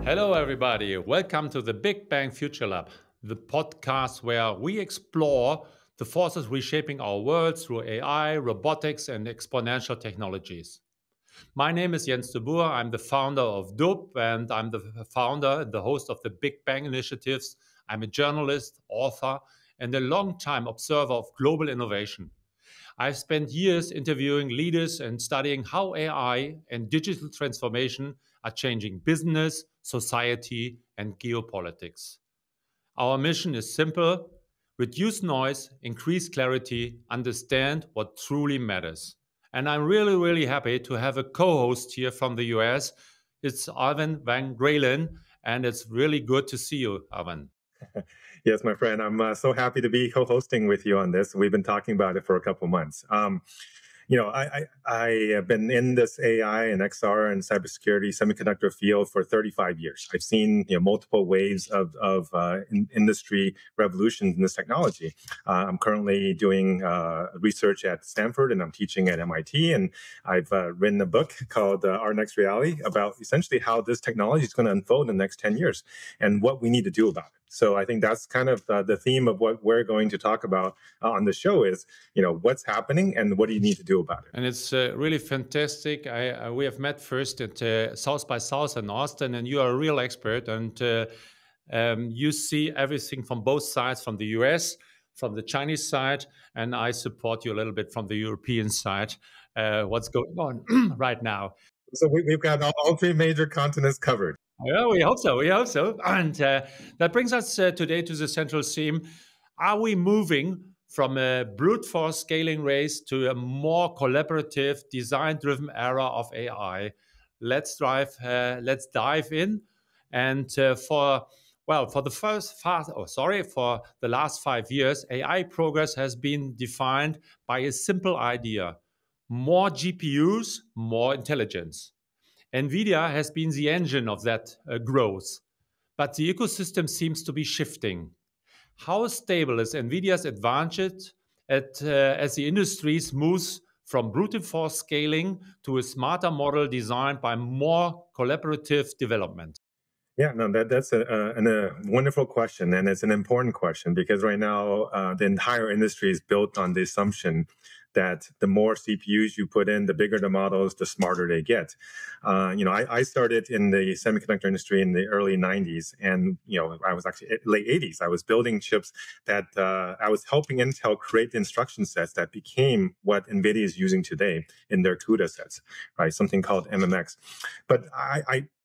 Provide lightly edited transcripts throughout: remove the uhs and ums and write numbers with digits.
Hello, everybody. Welcome to the Big Bang Future Lab, the podcast where we explore the forces reshaping our world through AI, robotics, and exponential technologies. My name is Jens de Buhr. I'm the founder of DOP, and I'm the founder and the host of the Big Bang initiatives. I'm a journalist, author, and a long-time observer of global innovation. I've spent years interviewing leaders and studying how AI and digital transformation are changing business, society, and geopolitics. Our mission is simple: reduce noise, increase clarity, understand what truly matters. And I'm really happy to have a co-host here from the US. It's Alvin Wang Graylin, and it's really good to see you, Alvin. Yes, my friend, I'm so happy to be co-hosting with you on this. We've been talking about it for a couple months. I have been in this AI and XR and cybersecurity semiconductor field for 35 years. I've seen multiple waves of industry revolutions in this technology. I'm currently doing research at Stanford, and I'm teaching at MIT. And I've written a book called Our Next Reality about essentially how this technology is going to unfold in the next 10 years and what we need to do about it. So I think that's kind of the theme of what we're going to talk about on the show is, what's happening and what do you need to do about it. And it's really fantastic. We have met first at South by South in Austin, and you are a real expert. And you see everything from both sides, from the US, from the Chinese side, and I support you a little bit from the European side, what's going on right now. So we've got all three major continents covered. Yeah, we hope so. We hope so. And that brings us today to the central theme. Are we moving from a brute force scaling race to a more collaborative, design-driven era of AI? Let's dive in. And for the last 5 years, AI progress has been defined by a simple idea: more GPUs, more intelligence. NVIDIA has been the engine of that growth, but the ecosystem seems to be shifting. How stable is NVIDIA's advantage as the industry moves from brute force scaling to a smarter model designed by more collaborative development? Yeah, no, that's a wonderful question, and it's an important question because right now the entire industry is built on the assumption that the more CPUs you put in, the bigger the models, the smarter they get. I started in the semiconductor industry in the early 90s, and I was actually late 80s. I was building chips that I was helping Intel create the instruction sets that became what NVIDIA is using today in their CUDA sets, right? Something called MMX. But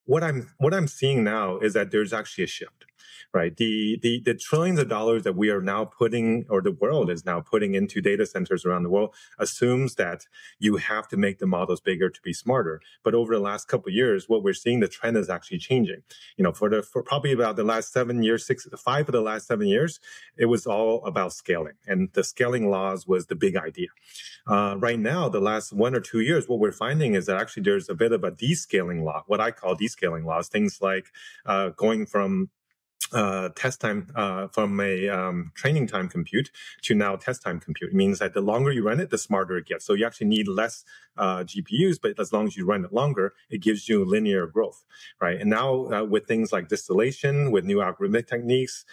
what I'm seeing now is that there's actually a shift, right? The trillions of dollars that we are now putting, or the world is now putting into data centers around the world, assumes that you have to make the models bigger to be smarter. But over the last couple of years, what we're seeing, the trend is actually changing. For probably about the last 7 years, 5 of the last 7 years, it was all about scaling, and the scaling laws was the big idea. Right now, the last 1 or 2 years, what we're finding is that actually there's a bit of a descaling law, what I call descaling laws, things like going from test time from a training time compute to now test time compute. It means that the longer you run it, the smarter it gets. So you actually need less GPUs, but as long as you run it longer, it gives you linear growth, right? And now with things like distillation, with new algorithmic techniques,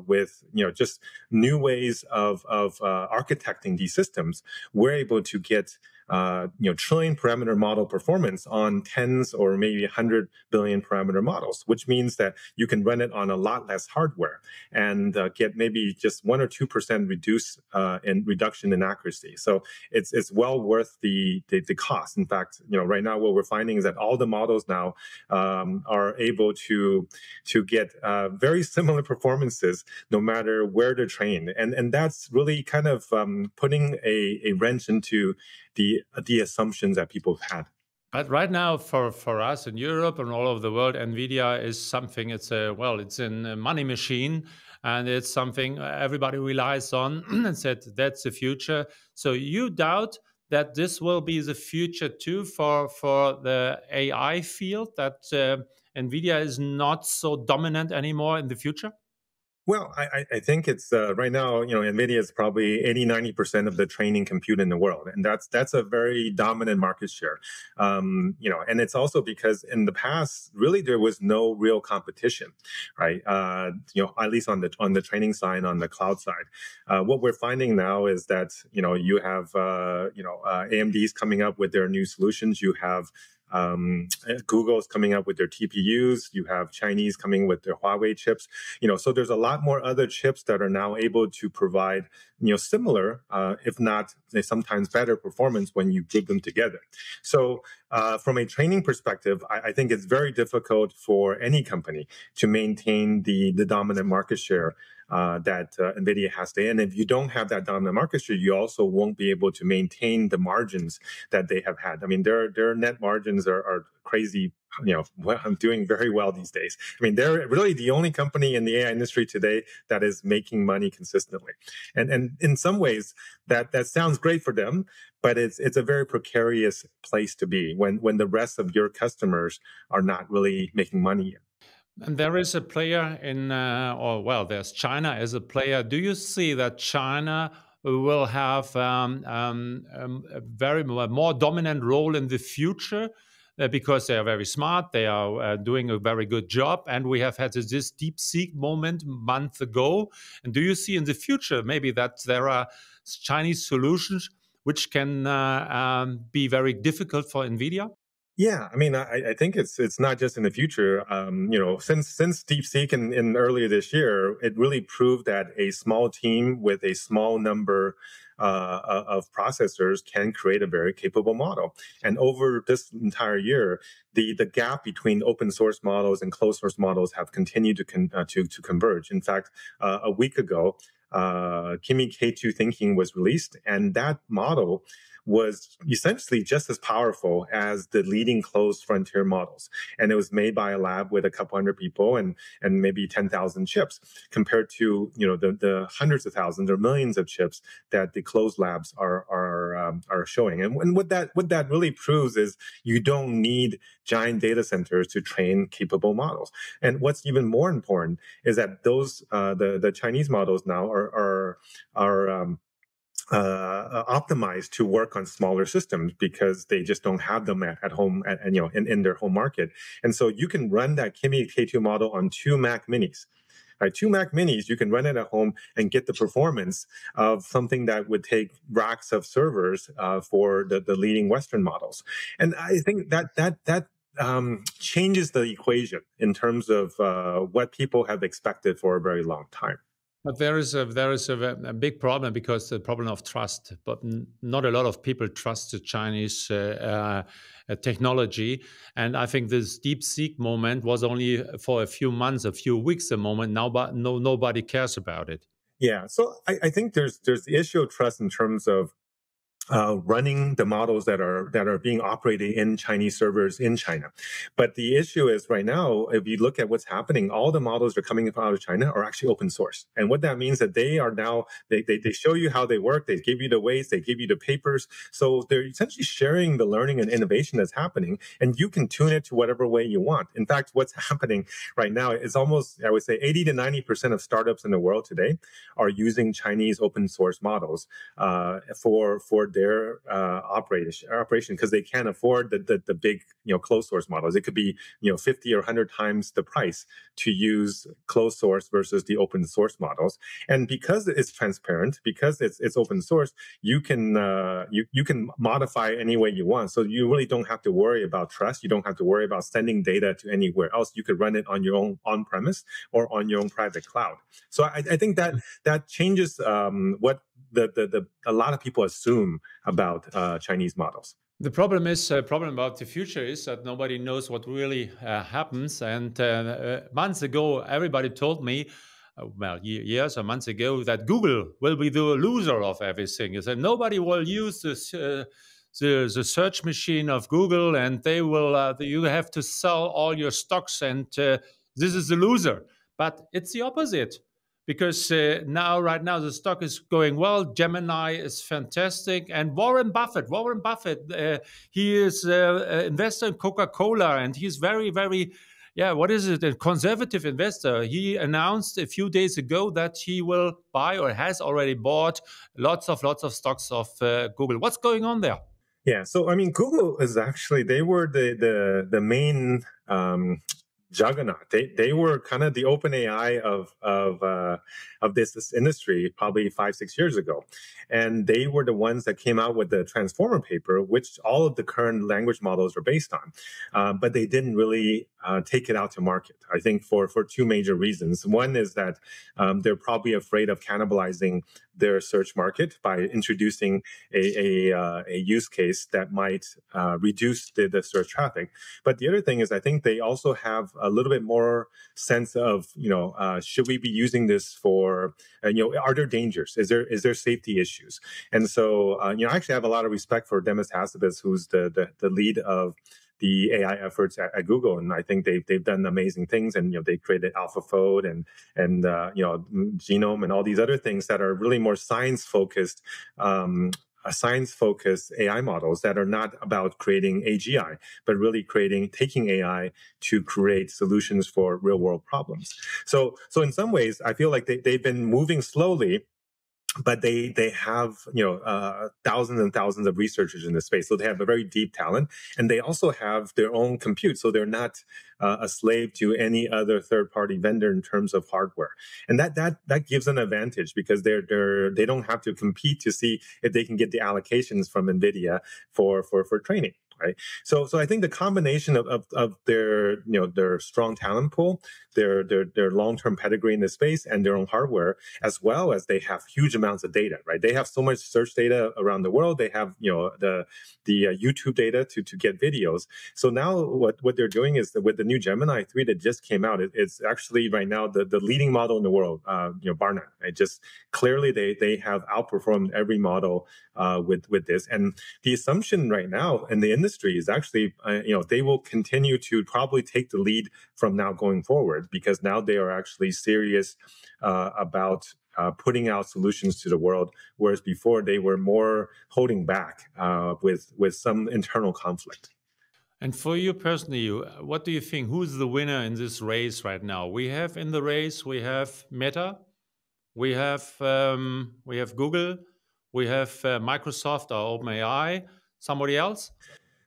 with just new ways of architecting these systems, we're able to get trillion parameter model performance on tens or maybe 100 billion parameter models, which means that you can run it on a lot less hardware and get maybe just 1 or 2% reduction in accuracy. So it's well worth the cost. In fact, right now what we're finding is that all the models now are able to get very similar performances no matter where they're trained, and that's really kind of putting a wrench into the assumptions that people have had. But right now, for us in Europe and all over the world, NVIDIA is something. It's a money machine, and it's something everybody relies on and said that's the future. So you doubt that this will be the future too for the AI field, that NVIDIA is not so dominant anymore in the future? Well, I think it's right now, NVIDIA is probably 80-90% of the training compute in the world. And that's a very dominant market share. And it's also because in the past, really, there was no real competition, right? At least on the training side, on the cloud side. What we're finding now is that, you have, AMD's coming up with their new solutions. You have Google's coming up with their TPUs. You have Chinese coming with their Huawei chips. So there's a lot more other chips that are now able to provide, similar, if not sometimes better performance when you group them together. So from a training perspective, I think it's very difficult for any company to maintain the dominant market share that NVIDIA has today. And if you don't have that dominant market share, you also won't be able to maintain the margins that they have had. I mean, their net margins are crazy. I'm doing very well these days. I mean, they're really the only company in the AI industry today that is making money consistently. And in some ways, that sounds great for them, but it's a very precarious place to be when the rest of your customers are not really making money yet. And there is a player there's China as a player. Do you see that China will have a very more dominant role in the future because they are very smart, they are doing a very good job, and we have had this DeepSeek moment a month ago. And do you see in the future maybe that there are Chinese solutions which can be very difficult for NVIDIA? Yeah, I mean, I think it's not just in the future. Since DeepSeek in earlier this year, it really proved that a small team with a small number of processors can create a very capable model. And over this entire year, the gap between open source models and closed source models have continued to converge. In fact, a week ago, Kimi K2 thinking was released, and that model was essentially just as powerful as the leading closed frontier models. And it was made by a lab with a couple hundred people and maybe 10,000 chips compared to, the hundreds of thousands or millions of chips that the closed labs are showing. And what that really proves is you don't need giant data centers to train capable models. And what's even more important is that those, the Chinese models now are optimized to work on smaller systems because they just don't have them at home in their home market. And so you can run that Kimi K2 model on 2 Mac minis. Right, 2 Mac minis, you can run it at home and get the performance of something that would take racks of servers for the leading Western models. And I think that changes the equation in terms of what people have expected for a very long time. But there is a big problem because the problem of trust. But not a lot of people trust the Chinese technology. And I think this DeepSeek moment was only for a few months, a few weeks a moment. Now, but nobody cares about it. Yeah. So I think there's the issue of trust in terms of running the models that are being operated in Chinese servers in China. But the issue is right now, if you look at what's happening, all the models that are coming out of China are actually open source. And what that means that they are now, they show you how they work. They give you the weights. They give you the papers. So they're essentially sharing the learning and innovation that's happening. And you can tune it to whatever way you want. In fact, what's happening right now is almost, I would say 80 to 90% of startups in the world today are using Chinese open source models for their operation because they can't afford the big closed source models. It could be 50 or 100 times the price to use closed source versus the open source models. And because it's transparent, because it's open source, you can modify any way you want. So you really don't have to worry about trust. You don't have to worry about sending data to anywhere else. You could run it on your own on-premise or on your own private cloud. So I think that changes what a lot of people assume about Chinese models. The problem about the future is that nobody knows what really happens. And months ago, everybody told me, years or months ago, that Google will be the loser of everything. Is that nobody will use the search machine of Google, and they will. You have to sell all your stocks, and this is the loser. But it's the opposite. Because right now the stock is going well. Gemini is fantastic, and Warren Buffett, he is an investor in Coca-Cola, and he's very, very Yeah, what is it? A conservative investor. He announced a few days ago that he will buy or has already bought lots of stocks of Google. What's going on there? Yeah, so I mean, Google is actually they were the main juggernaut. They were kind of the open AI of this industry probably 5-6 years ago, and they were the ones that came out with the transformer paper, which all of the current language models are based on, but they didn't really take it out to market. I think for two major reasons. One is that they're probably afraid of cannibalizing their search market by introducing a use case that might reduce the search traffic. But the other thing is, I think they also have a little bit more sense of, should we be using this for, are there dangers? Is there safety issues? And so, I actually have a lot of respect for Demis Hassabis, who's the lead of the AI efforts at Google, and I think they've done amazing things. And they created AlphaFold and Genome and all these other things that are really more science focused AI models that are not about creating AGI, but really taking AI to create solutions for real world problems. So in some ways, I feel like they've been moving slowly, but they have thousands and thousands of researchers in this space, so they have a very deep talent, and they also have their own compute, so they're not a slave to any other third-party vendor in terms of hardware, and that gives an advantage because they don't have to compete to see if they can get the allocations from NVIDIA for training. Right. So I think the combination of their strong talent pool, their long-term pedigree in the space, and their own hardware, as well as they have huge amounts of data, right? They have so much search data around the world. They have, the YouTube data to get videos. So now what they're doing is that with the new Gemini 3 that just came out, it's actually right now the leading model in the world, bar none. It just clearly they have outperformed every model with this. And the assumption right now in the industry is actually, they will continue to probably take the lead from now going forward, because now they are actually serious about putting out solutions to the world, whereas before they were more holding back with some internal conflict. And for you personally, what do you think? Who's the winner in this race right now? We have in the race, we have Meta, we have Google, we have Microsoft or OpenAI. Somebody else?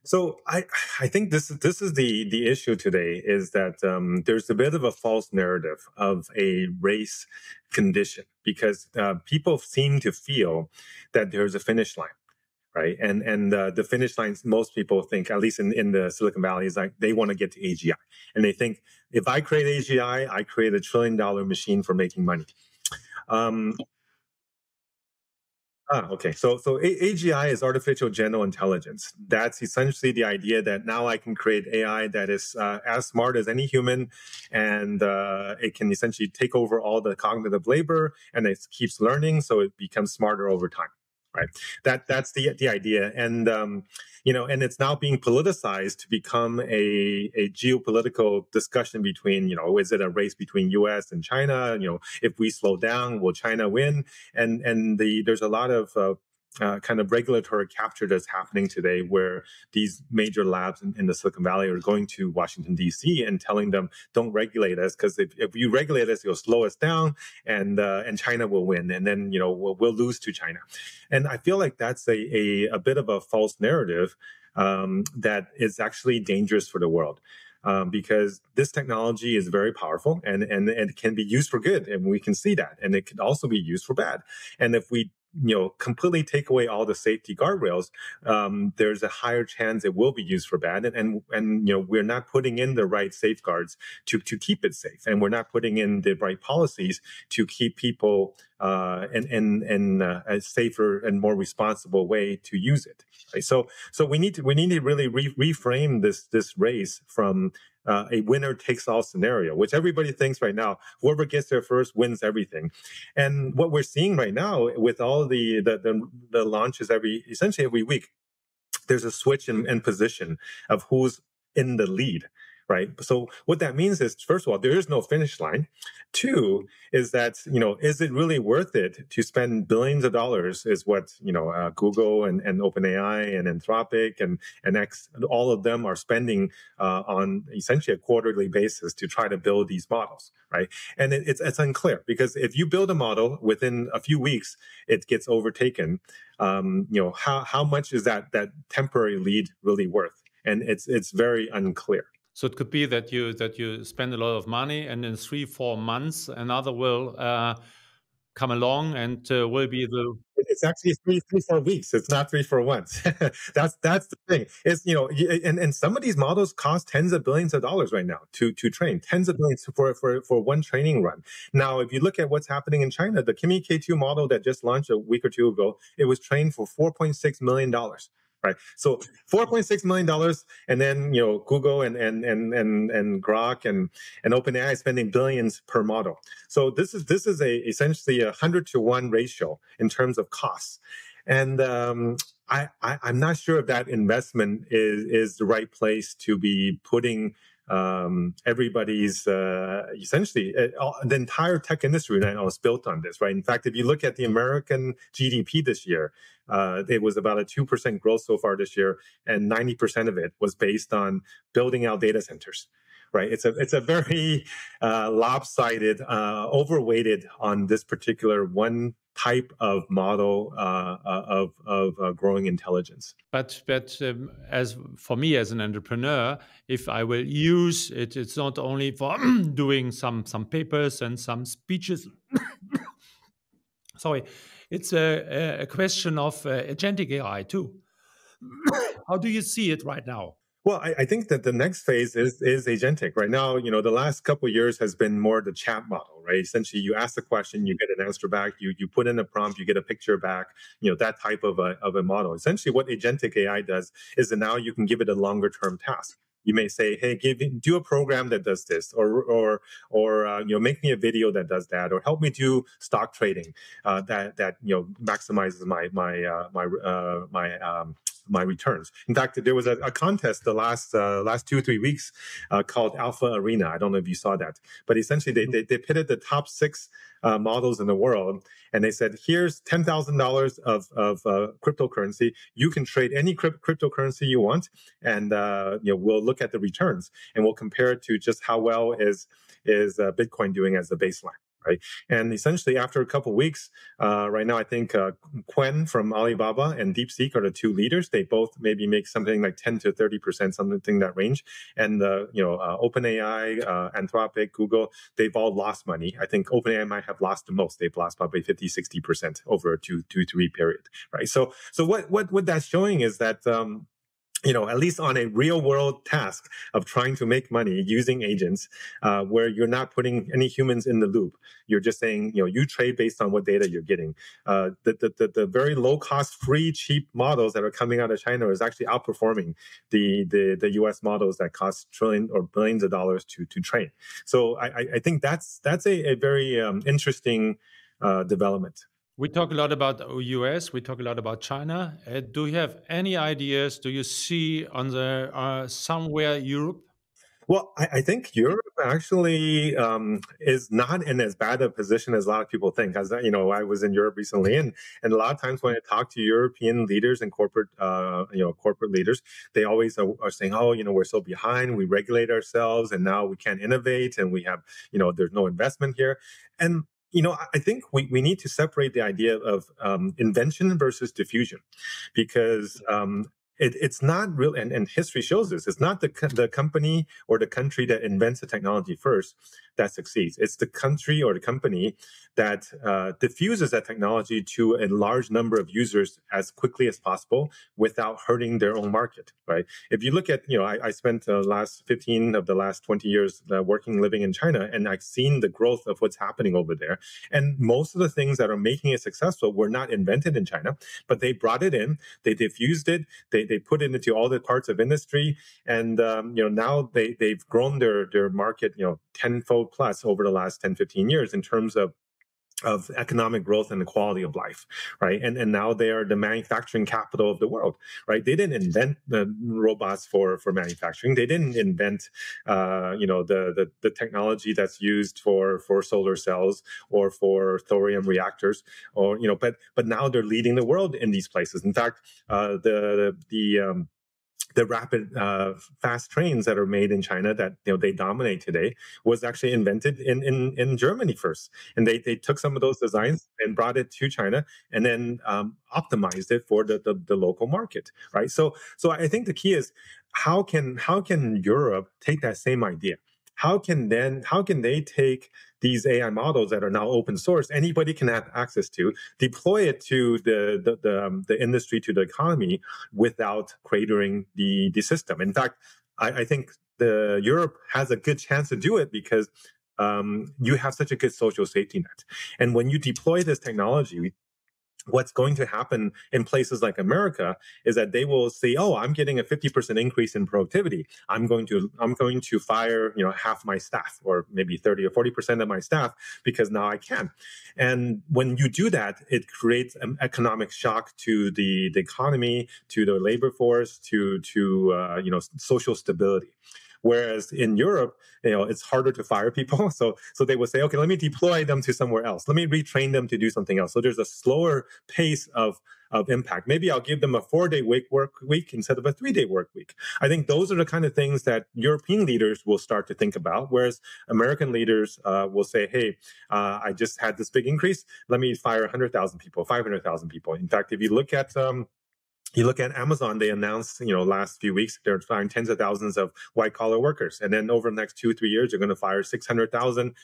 So I think this is the issue today, is that there's a bit of a false narrative of a race condition, because people seem to feel that there's a finish line. Right. And the finish lines, most people think, at least in the Silicon Valley, is like they want to get to AGI. And they think, if I create AGI, I create $1 trillion machine for making money. Okay. So AGI is artificial general intelligence. That's essentially the idea that now I can create AI that is as smart as any human, and it can essentially take over all the cognitive labor, and it keeps learning, so it becomes smarter over time. Right. That's the idea. And, and it's now being politicized to become a geopolitical discussion between, is it a race between US and China? If we slow down, will China win? And there's a lot of kind of regulatory capture that's happening today, where these major labs in the Silicon Valley are going to Washington, D.C. and telling them, don't regulate us, because if you regulate us, you'll slow us down, and China will win. And then, we'll lose to China. And I feel like that's a bit of a false narrative that is actually dangerous for the world. Because this technology is very powerful, and it can be used for good, and we can see that. And it can also be used for bad. And if we completely take away all the safety guardrails, there's a higher chance it will be used for bad. And we're not putting in the right safeguards to keep it safe, and we're not putting in the right policies to keep people in a safer and more responsible way to use it. Right? So we need to really reframe this race from a winner takes all scenario, which everybody thinks right now, whoever gets there first wins everything. And what we're seeing right now with all the launches essentially every week, there's a switch in position of who's in the lead. right? So what that means is, first of all, there is no finish line. Two is that, is it really worth it to spend billions of dollars is what, Google and OpenAI and Anthropic and X, all of them are spending on essentially a quarterly basis to try to build these models, right? And it's unclear, because if you build a model within a few weeks, it gets overtaken. How much is that temporary lead really worth? And it's very unclear. So it could be that you spend a lot of money, and in 3-4 months another will come along and will be the. It's actually 3-4 weeks. It's not 3-4 months. That's the thing. It's and some of these models cost tens of billions of dollars right now to train. Tens of billions for one training run. Now, if you look at what's happening in China, the Kimi K2 model that just launched a week or two ago, it was trained for $4.6 million. Right. So $4.6 million, and then Google and Grok and OpenAI is spending billions per model. So this is essentially a 100-to-1 ratio in terms of costs. And I'm not sure if that investment is the right place to be putting everybody's essentially the entire tech industry right now is built on this, right? In fact, if you look at the American GDP this year, it was about a 2% growth so far this year, and 90% of it was based on building out data centers. Right, it's a very lopsided, overweighted on this particular one type of model of growing intelligence. But as for me as an entrepreneur, if I will use it, it's not only for doing some papers and some speeches. Sorry, it's a question of agentic AI too. How do you see it right now? Well, I think that the next phase is agentic. Right now, the last couple of years has been more the chat model, right? Essentially, you ask a question, you get an answer back, you put in a prompt, you get a picture back, that type of a model. Essentially, what agentic AI does is that now you can give it a longer term task. You may say, hey, do a program that does this, or make me a video that does that, or help me do stock trading that maximizes my returns. In fact, there was a contest the last 2-3 weeks called Alpha Arena. I don't know if you saw that, but essentially they pitted the top 6 models in the world, and they said, here's $10,000 of cryptocurrency. You can trade any cryptocurrency you want, and we'll look at the returns, and we'll compare it to just how well is Bitcoin doing as the baseline. Right. And essentially, after a couple of weeks, right now, I think Quen from Alibaba and DeepSeek are the 2 leaders. They both maybe make something like 10 to 30%, something in that range. And OpenAI, Anthropic, Google, they've all lost money. I think OpenAI might have lost the most. They've lost probably 50-60% over a 2-3 period. Right. So what that's showing is that. At least on a real world task of trying to make money using agents, where you're not putting any humans in the loop. You're just saying, you trade based on what data you're getting. The very low cost, free, cheap models that are coming out of China is actually outperforming the US models that cost trillions or billions of dollars to train. So I think that's a very interesting development. We talk a lot about the US, we talk a lot about China. Do you have any ideas? Do you see on the somewhere Europe? Well, I think Europe actually is not in as bad a position as a lot of people think. As I was in Europe recently, and a lot of times when I talk to European leaders and corporate leaders, they always are saying, "Oh, we're so behind. We regulate ourselves, and now we can't innovate, and we have, there's no investment here." And I think we need to separate the idea of invention versus diffusion, because it's not real, and history shows this. It's not the company or the country that invents the technology first that succeeds. It's the country or the company that diffuses that technology to a large number of users as quickly as possible without hurting their own market, right? If you look at, I spent the last 15 of the last 20 years living in China, and I've seen the growth of what's happening over there. And most of the things that are making it successful were not invented in China, but they brought it in, they diffused it, they put it into all the parts of industry, and now they've grown their market, tenfold plus over the last 10, 15 years in terms of of economic growth and the quality of life, right? And now they are the manufacturing capital of the world, right? They didn't invent the robots for manufacturing. They didn't invent, the technology that's used for solar cells or for thorium reactors, or but now they're leading the world in these places. In fact, the rapid fast trains that are made in China that they dominate today was actually invented in Germany first, and they took some of those designs and brought it to China, and then optimized it for the local market, right? So I think the key is how can Europe take that same idea? How can they take these AI models that are now open source, anybody can have access to, deploy it to the industry, to the economy, without cratering the system? In fact, I think Europe has a good chance to do it because you have such a good social safety net. And when you deploy this technology, what's going to happen in places like America is that they will say, "Oh, I'm getting a 50% increase in productivity. I'm going to fire, half my staff, or maybe 30 or 40% of my staff, because now I can." And when you do that, it creates an economic shock to the economy, to the labor force, to social stability. Whereas in Europe, it's harder to fire people. So they will say, okay, let me deploy them to somewhere else. Let me retrain them to do something else. So there's a slower pace of impact. Maybe I'll give them a 4-day work week instead of a 3-day work week. I think those are the kind of things that European leaders will start to think about, whereas American leaders will say, hey, I just had this big increase. Let me fire 100,000 people, 500,000 people. In fact, if you look at Amazon, they announced, last few weeks, they're firing tens of thousands of white-collar workers. And then over the next 2-3 years, they're going to fire 600,000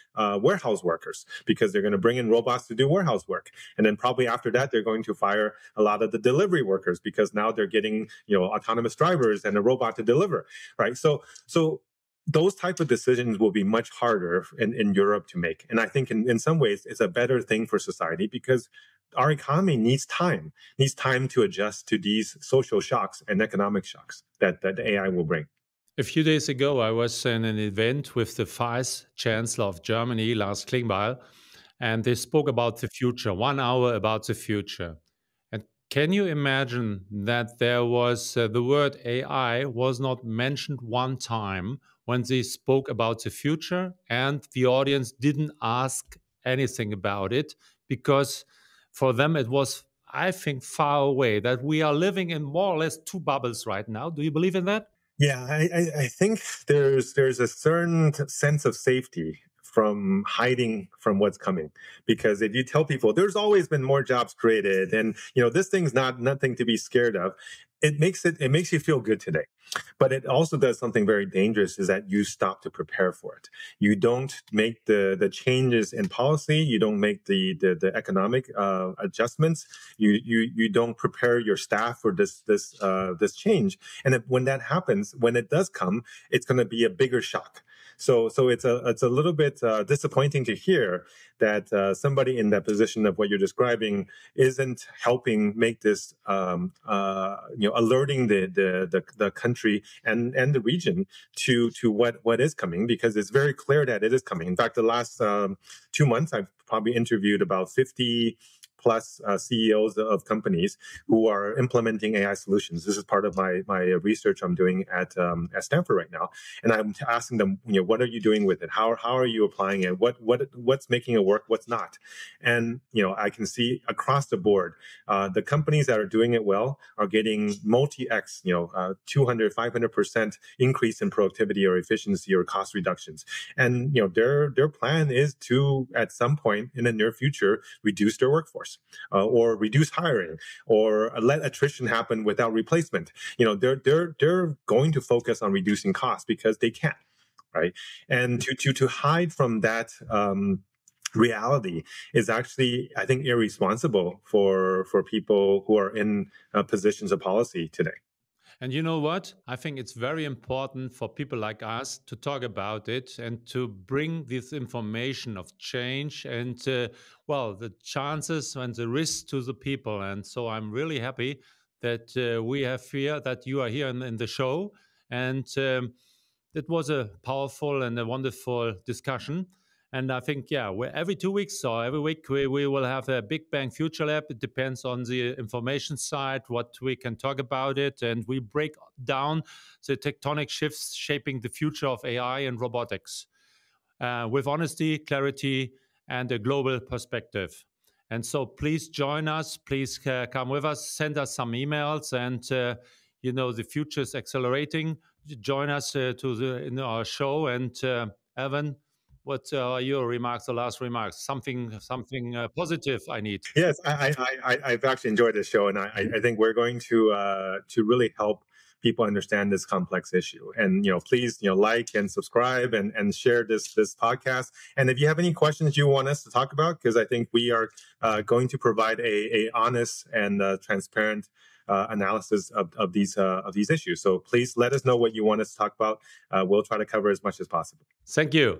warehouse workers, because they're going to bring in robots to do warehouse work. And then probably after that, they're going to fire a lot of the delivery workers, because now they're getting, autonomous drivers and a robot to deliver, right? So those type of decisions will be much harder in Europe to make. And I think in some ways, it's a better thing for society, because our economy needs time to adjust to these social shocks and economic shocks that AI will bring. A few days ago, I was in an event with the Vice Chancellor of Germany, Lars Klingbeil, and they spoke about the future, 1 hour about the future. And can you imagine that there was the word AI was not mentioned one time when they spoke about the future, and the audience didn't ask anything about it, because for them it was, I think, far away, that we are living in more or less two bubbles right now. Do you believe in that? Yeah, I think there's a certain sense of safety from hiding from what's coming, because if you tell people there's always been more jobs created, and this thing's nothing to be scared of, it makes you feel good today. But it also does something very dangerous, is that you stop to prepare for it. You don't make the changes in policy. You don't make the economic adjustments. You don't prepare your staff for this change. And when that happens, when it does come, it's going to be a bigger shock. So it's a little bit disappointing to hear that somebody in that position of what you're describing isn't helping make this, alerting the country and the region to what is coming, because it's very clear that it is coming. In fact, the last 2 months, I've probably interviewed about 50 plus CEOs of companies who are implementing AI solutions. This is part of my research I'm doing at Stanford right now, and I'm asking them, what are you doing with it? How are you applying it? What's making it work? What's not? And I can see across the board, the companies that are doing it well are getting multi-X, 200, 500% increase in productivity or efficiency or cost reductions. And their plan is to, at some point in the near future, reduce their workforce. Or reduce hiring, or let attrition happen without replacement. They're going to focus on reducing costs because they can, right? And to hide from that reality is actually, I think, irresponsible for people who are in positions of policy today. And you know what? I think it's very important for people like us to talk about it and to bring this information of change and, the chances and the risks to the people. And so I'm really happy that that you are here in the show. And it was a powerful and a wonderful discussion. And I think, every 2 weeks or every week, we will have a Big Bang Future Lab. It depends on the information side, what we can talk about it. And we break down the tectonic shifts shaping the future of AI and robotics with honesty, clarity, and a global perspective. And so please join us. Please come with us. Send us some emails. And, the future is accelerating. Join us in our show. And Alvin, what are your remarks, the last remarks? Something positive I need. Yes, I've actually enjoyed this show, and I think we're going to really help people understand this complex issue. And please like and subscribe and share this podcast. And if you have any questions you want us to talk about, because I think we are going to provide a honest and transparent analysis of these issues. So please let us know what you want us to talk about. We'll try to cover as much as possible. Thank you.